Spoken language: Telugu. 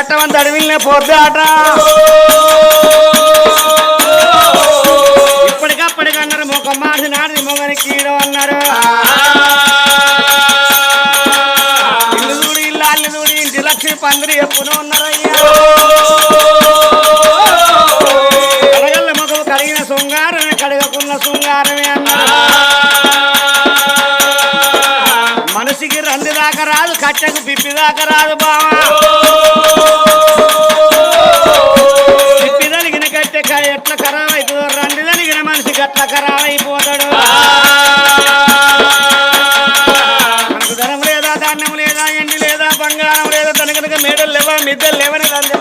కట్టమంత అడవిల్నే పోతాట ఇప్పటికప్పటికన్నారు మొక్క మాసి నాటి మొగని కీడం అన్నారు ఇల్లు చూడి ఇల్లు అల్లు చూడి ఇంటి లక్ష్మి పందిరి ఎప్పుడు ఉన్నారయ్యా కడగల్ల మొగలు కడిగిన శృంగారమే కడగకున్న శృంగారమే అన్నారు మనిషికి రంది దాకా రాదు కట్టకు పిప్పి దాకా రాదు బావా పిప్పి తలిగిన కట్టె ఎట్లా ఖరాబ్ అవుతుందో రంది తలిగిన మనిషికి అట్లా ఖరాబ్ అయిపోతాడు మనకు ధనం లేదా ధాన్యం లేదా ఎండి లేదా బంగారం లేదా తన కనుక మేడలు లేవా మిద్దలు లేవని రంది